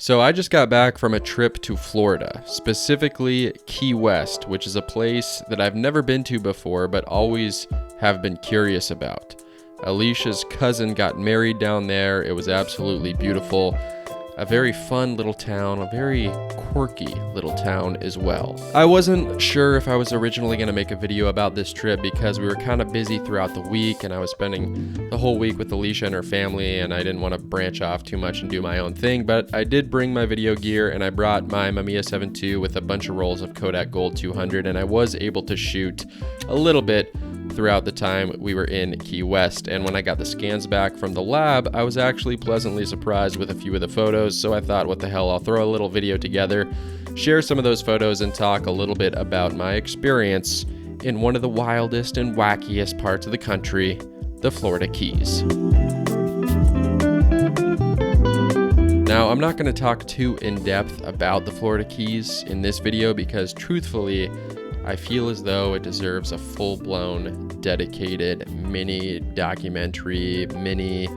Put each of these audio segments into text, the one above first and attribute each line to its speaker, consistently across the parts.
Speaker 1: So I just got back from a trip to Florida, specifically Key West, which is a place that I've never been to before, but always have been curious about. Alicia's cousin got married down there. It was absolutely beautiful. A very fun little town, a very quirky little town as well. I wasn't sure if I was originally going to make a video about this trip because we were kind of busy throughout the week and I was spending the whole week with Alicia and her family and I didn't want to branch off too much and do my own thing, but I did bring my video gear and I brought my Mamiya 7ii with a bunch of rolls of Kodak Gold 200 and I was able to shoot a little bit throughout the time we were in Key West. And when I got the scans back from the lab, I was actually pleasantly surprised with a few of the photos. So I thought, what the hell, I'll throw a little video together, share some of those photos, and talk a little bit about my experience in one of the wildest and wackiest parts of the country, the Florida Keys. Now, I'm not going to talk too in depth about the Florida Keys in this video because truthfully, I feel as though it deserves a full-blown, dedicated mini documentary, mini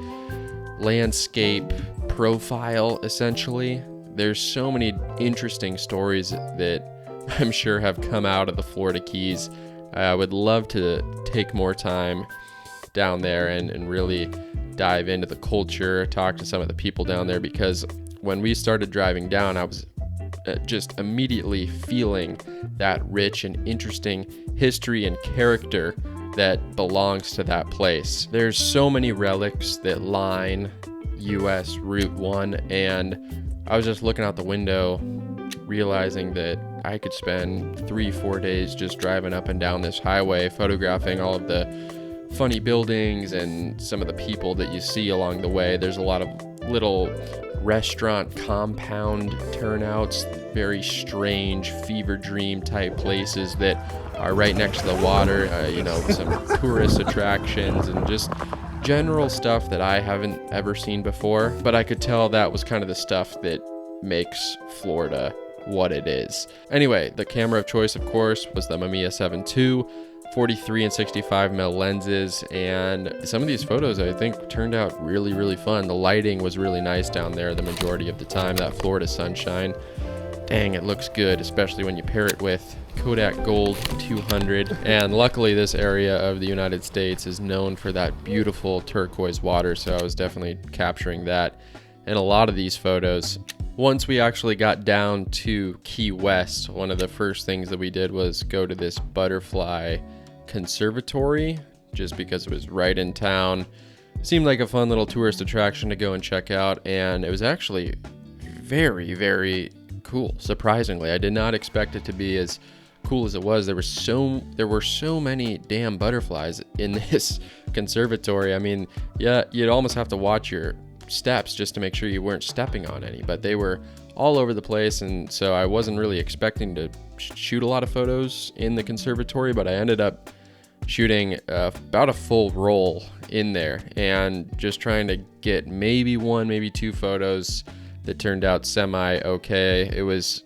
Speaker 1: landscape profile, essentially. There's so many interesting stories that I'm sure have come out of the Florida Keys. I would love to take more time down there and really dive into the culture, talk to some of the people down there, because when we started driving down, I was just immediately feeling that rich and interesting history and character that belongs to that place. There's so many relics that line US Route 1, and I was just looking out the window realizing that I could spend 3-4 days just driving up and down this highway photographing all of the funny buildings and some of the people that you see along the way. There's a lot of little restaurant compound turnouts, very strange fever dream type places that are right next to the water, some tourist attractions and just general stuff that I haven't ever seen before. But I could tell that was kind of the stuff that makes Florida what it is. Anyway, the camera of choice, of course, was the Mamiya 7ii. 43 and 65mm lenses, and some of these photos I think turned out really, really fun. The lighting was really nice down there the majority of the time. That Florida sunshine, dang, it looks good, especially when you pair it with Kodak Gold 200. And luckily this area of the United States is known for that beautiful turquoise water, so I was definitely capturing that in a lot of these photos. Once we actually got down to Key West, one of the first things that we did was go to this butterfly conservatory, just because it was right in town. Seemed like a fun little tourist attraction to go and check out, and it was actually very, very cool. Surprisingly, I did not expect it to be as cool as it was. There were so many damn butterflies in this conservatory. I mean, yeah, you'd almost have to watch your steps just to make sure you weren't stepping on any, but they were all over the place, and so I wasn't really expecting to shoot a lot of photos in the conservatory, but I ended up shooting about a full roll in there and just trying to get maybe 1, maybe 2 photos that turned out semi-okay. It was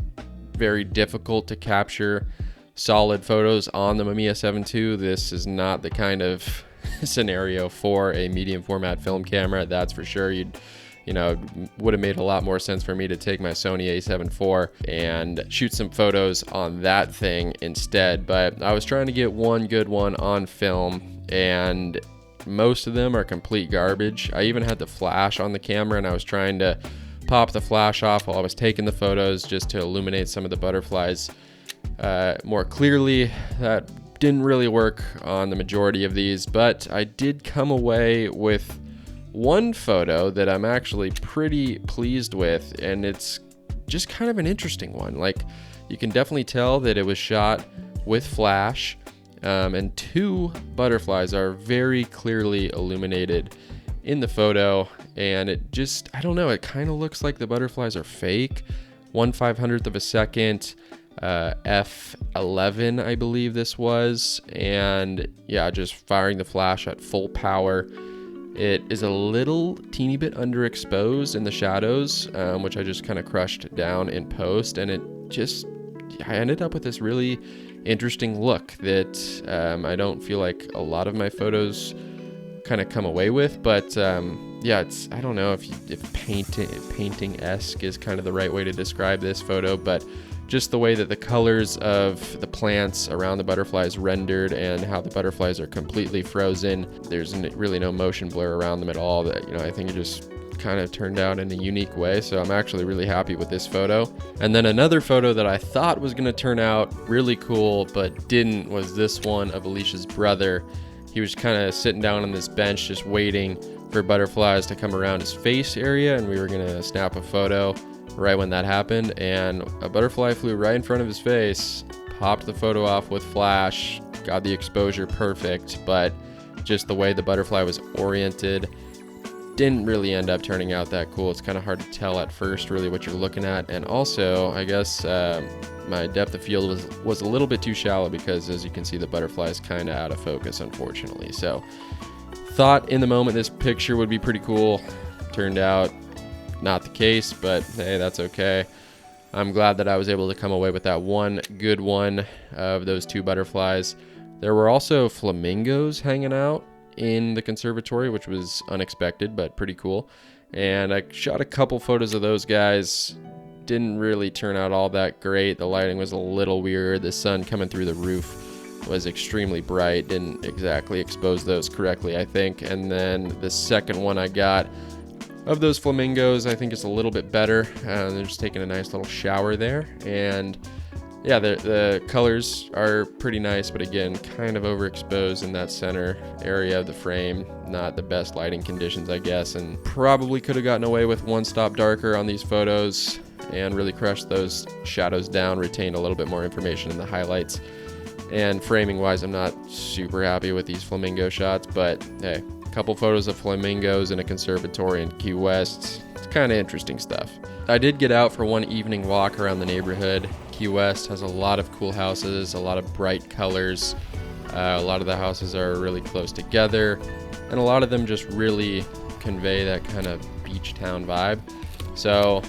Speaker 1: very difficult to capture solid photos on the Mamiya 7ii. This is not the kind of scenario for a medium format film camera, that's for sure. Would have made a lot more sense for me to take my Sony a7 IV and shoot some photos on that thing instead. But I was trying to get one good one on film, and most of them are complete garbage. I even had the flash on the camera, and I was trying to pop the flash off while I was taking the photos just to illuminate some of the butterflies more clearly. That didn't really work on the majority of these, but I did come away with one photo that I'm actually pretty pleased with, and it's just kind of an interesting one. Like, you can definitely tell that it was shot with flash, and 2 butterflies are very clearly illuminated in the photo, and it just, I don't know, it kind of looks like the butterflies are fake. 1/500th of a second, f11 I believe this was, and yeah, just firing the flash at full power. It is a little teeny bit underexposed in the shadows, which I just kind of crushed down in post, and I ended up with this really interesting look that I don't feel like a lot of my photos kind of come away with, but yeah, it's, I don't know if painting-esque is kind of the right way to describe this photo, but just the way that the colors of the plants around the butterflies rendered and how the butterflies are completely frozen. There's really no motion blur around them at all. That, I think it just kind of turned out in a unique way. So I'm actually really happy with this photo. And then another photo that I thought was going to turn out really cool, but didn't, was this one of Alicia's brother. He was kind of sitting down on this bench just waiting for butterflies to come around his face area, and we were going to snap a photo right when that happened, and a butterfly flew right in front of his face, popped the photo off with flash, got the exposure perfect, but just the way the butterfly was oriented didn't really end up turning out that cool. It's kind of hard to tell at first really what you're looking at, and also I guess my depth of field was a little bit too shallow, because as you can see the butterfly is kind of out of focus, unfortunately. So thought in the moment this picture would be pretty cool. Turned out not the case, but hey, that's okay. I'm glad that I was able to come away with that one good one of those two butterflies. There were also flamingos hanging out in the conservatory, which was unexpected but pretty cool, and I shot a couple photos of those guys. Didn't really turn out all that great. The lighting was a little weird. The sun coming through the roof was extremely bright, didn't exactly expose those correctly, I think. And then the second one I got of those flamingos, I think it's a little bit better. They're just taking a nice little shower there, and yeah, the colors are pretty nice, but again, kind of overexposed in that center area of the frame. Not the best lighting conditions, I guess, and probably could have gotten away with one stop darker on these photos and really crushed those shadows down, retained a little bit more information in the highlights. And framing wise, I'm not super happy with these flamingo shots, but hey, a couple photos of flamingos in a conservatory in Key West. It's kind of interesting stuff. I did get out for one evening walk around the neighborhood. Key West has a lot of cool houses, a lot of bright colors. A lot of the houses are really close together, and a lot of them just really convey that kind of beach town vibe. So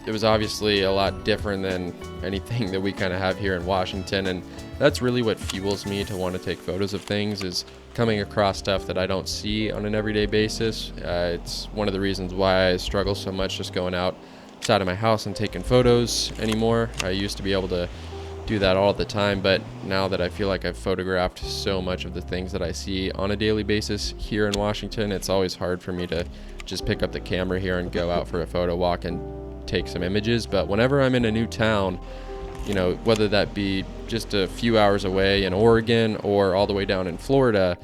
Speaker 1: it was obviously a lot different than anything that we kind of have here in Washington, and that's really what fuels me to want to take photos of things, is coming across stuff that I don't see on an everyday basis. It's one of the reasons why I struggle so much just going outside of my house and taking photos anymore. I used to be able to do that all the time, but now that I feel like I've photographed so much of the things that I see on a daily basis here in Washington, it's always hard for me to just pick up the camera here and go out for a photo walk and take some images. But whenever I'm in a new town, whether that be just a few hours away in Oregon or all the way down in Florida,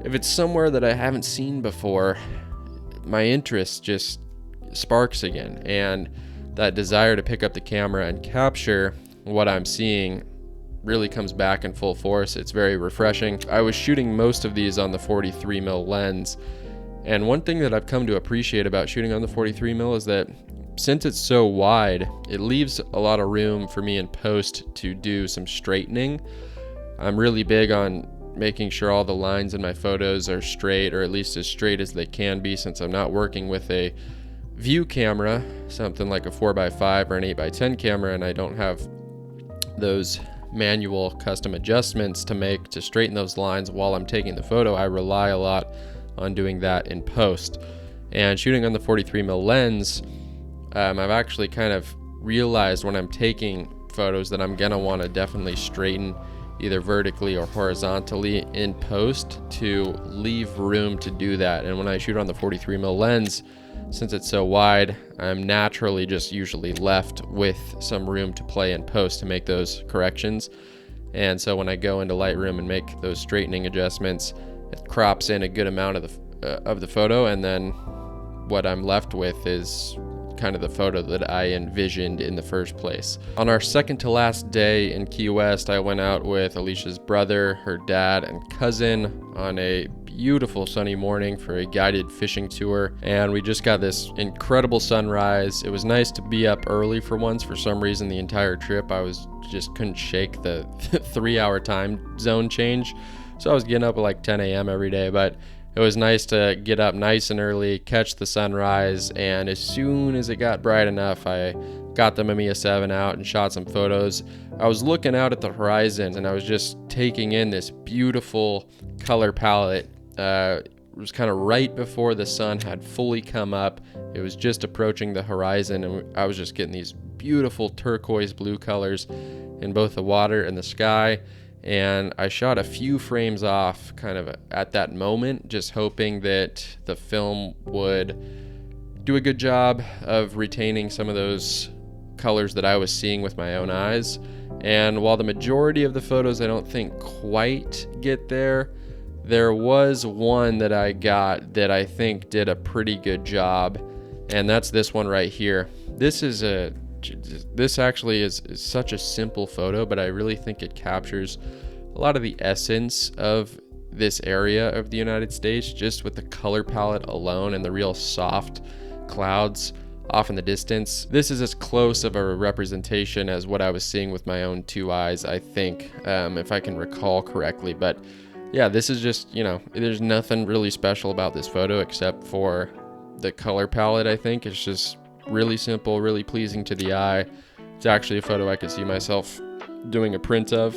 Speaker 1: if it's somewhere that I haven't seen before, my interest just sparks again, and that desire to pick up the camera and capture what I'm seeing really comes back in full force. It's very refreshing. I was shooting most of these on the 43mm lens, and one thing that I've come to appreciate about shooting on the 43mm is that since it's so wide, it leaves a lot of room for me in post to do some straightening. I'm really big on making sure all the lines in my photos are straight, or at least as straight as they can be, since I'm not working with a view camera, something like a 4x5 or an 8x10 camera, and I don't have those manual custom adjustments to make to straighten those lines while I'm taking the photo. I rely a lot on doing that in post. And shooting on the 43mm lens, I've actually kind of realized when I'm taking photos that I'm gonna want to definitely straighten either vertically or horizontally in post to leave room to do that. And when I shoot on the 43mm lens, since it's so wide, I'm naturally just usually left with some room to play in post to make those corrections. And so when I go into Lightroom and make those straightening adjustments, it crops in a good amount of the photo, and then what I'm left with is kind of the photo that I envisioned in the first place. On our second to last day in Key West, I went out with Alicia's brother, her dad, and cousin on a beautiful sunny morning for a guided fishing tour, and we just got this incredible sunrise. It was nice to be up early for once. For some reason the entire trip I just couldn't shake the 3-hour time zone change, so I was getting up at like 10 a.m. every day, but it was nice to get up nice and early, catch the sunrise, and as soon as it got bright enough, I got the Mamiya 7 out and shot some photos. I was looking out at the horizon and I was just taking in this beautiful color palette. was kind of right before the sun had fully come up. It was just approaching the horizon, and I was just getting these beautiful turquoise blue colors in both the water and the sky. And I shot a few frames off kind of at that moment, just hoping that the film would do a good job of retaining some of those colors that I was seeing with my own eyes. And while the majority of the photos I don't think quite get there, there was one that I got that I think did a pretty good job, and that's this one right here. This actually is such a simple photo, but I really think it captures a lot of the essence of this area of the United States, just with the color palette alone and the real soft clouds off in the distance. This is as close of a representation as what I was seeing with my own two eyes, I think, if I can recall correctly. But yeah, this is just, there's nothing really special about this photo except for the color palette. I think it's just really simple, really pleasing to the eye. It's actually a photo I could see myself doing a print of,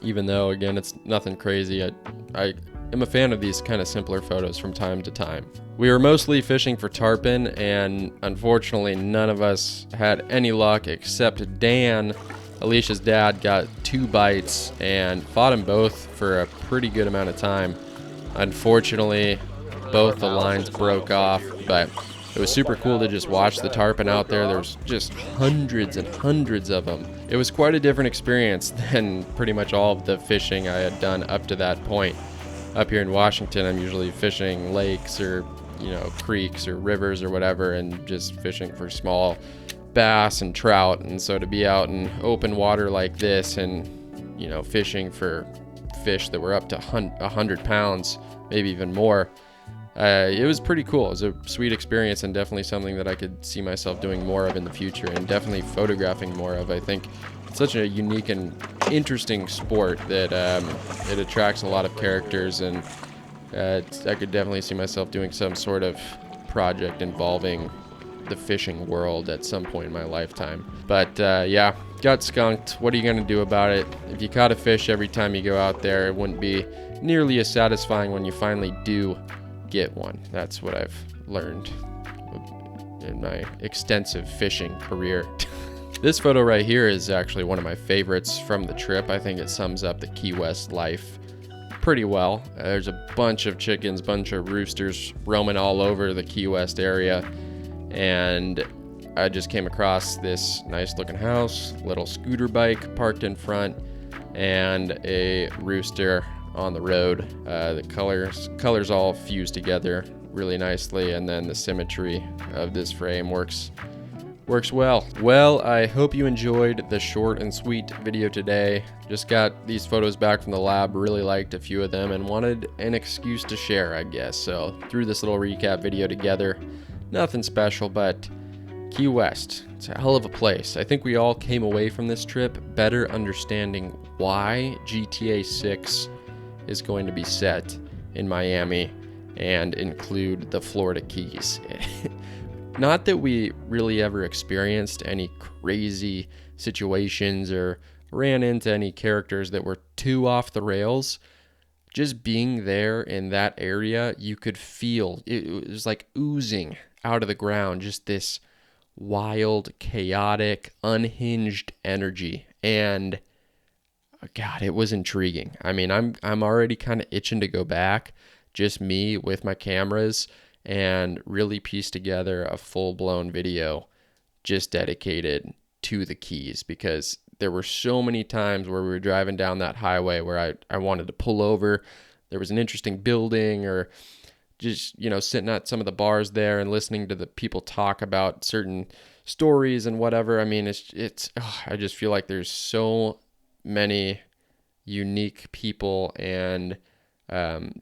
Speaker 1: even though, again, it's nothing crazy. I am a fan of these kind of simpler photos from time to time. We were mostly fishing for tarpon, and unfortunately none of us had any luck except Dan, Alicia's dad, got 2 bites and fought them both for a pretty good amount of time. Unfortunately, both the lines broke off, but it was super cool to just watch the tarpon out there. There was just hundreds and hundreds of them. It was quite a different experience than pretty much all of the fishing I had done up to that point. Up here in Washington, I'm usually fishing lakes or, creeks or rivers or whatever, and just fishing for small bass and trout. And so to be out in open water like this and, fishing for fish that were up to 100 pounds, maybe even more, it was pretty cool. It was a sweet experience, and definitely something that I could see myself doing more of in the future, and definitely photographing more of. I think it's such a unique and interesting sport that it attracts a lot of characters, and I could definitely see myself doing some sort of project involving the fishing world at some point in my lifetime. But yeah, got skunked. What are you going to do about it? If you caught a fish every time you go out there, it wouldn't be nearly as satisfying when you finally do get one. That's what I've learned in my extensive fishing career. This photo right here is actually one of my favorites from the trip. I think it sums up the Key West life pretty well. There's a bunch of chickens, bunch of roosters roaming all over the Key West area, and I just came across this nice looking house, little scooter bike parked in front, and a rooster on the road. The colors all fuse together really nicely, and then the symmetry of this frame works well. Well, I hope you enjoyed the short and sweet video today. Just got these photos back from the lab, really liked a few of them, and wanted an excuse to share, I guess. So threw this little recap video together. Nothing special, but Key West, it's a hell of a place. I think we all came away from this trip better understanding why GTA 6 is going to be set in Miami and include the Florida Keys. Not that we really ever experienced any crazy situations or ran into any characters that were too off the rails. Just being there in that area, you could feel it was like oozing out of the ground, just this wild, chaotic, unhinged energy. And God, it was intriguing. I mean, I'm already kind of itching to go back, just me with my cameras, and really piece together a full-blown video just dedicated to the Keys, because there were so many times where we were driving down that highway where I wanted to pull over. There was an interesting building, or just, sitting at some of the bars there and listening to the people talk about certain stories and whatever. I mean, I just feel like there's so many unique people, and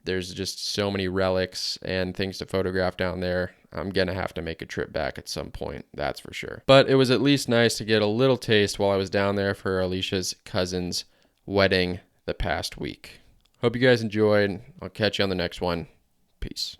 Speaker 1: there's just so many relics and things to photograph down there. I'm gonna have to make a trip back at some point, that's for sure. But it was at least nice to get a little taste while I was down there for Alicia's cousin's wedding the past week. Hope you guys enjoyed. I'll catch you on the next one. Peace.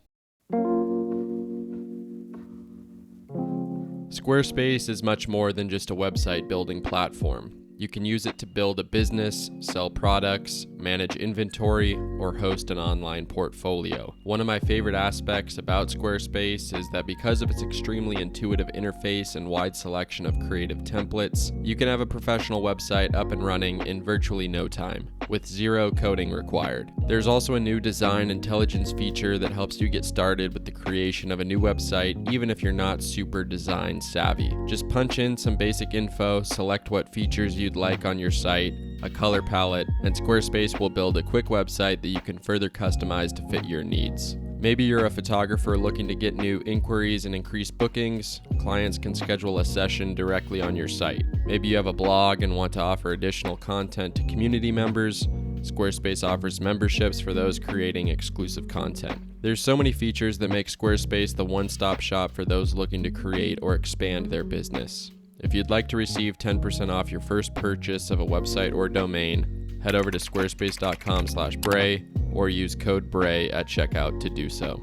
Speaker 1: Squarespace is much more than just a website building platform. You can use it to build a business, sell products, manage inventory, or host an online portfolio. One of my favorite aspects about Squarespace is that because of its extremely intuitive interface and wide selection of creative templates, you can have a professional website up and running in virtually no time, with zero coding required. There's also a new design intelligence feature that helps you get started with the creation of a new website, even if you're not super design savvy. Just punch in some basic info, select what features you'd like on your site, a color palette, and Squarespace will build a quick website that you can further customize to fit your needs. Maybe you're a photographer looking to get new inquiries and increase bookings. Clients can schedule a session directly on your site. Maybe you have a blog and want to offer additional content to community members. Squarespace offers memberships for those creating exclusive content. There's so many features that make Squarespace the one-stop shop for those looking to create or expand their business. If you'd like to receive 10% off your first purchase of a website or domain, head over to squarespace.com/Brae or use code Brae at checkout to do so.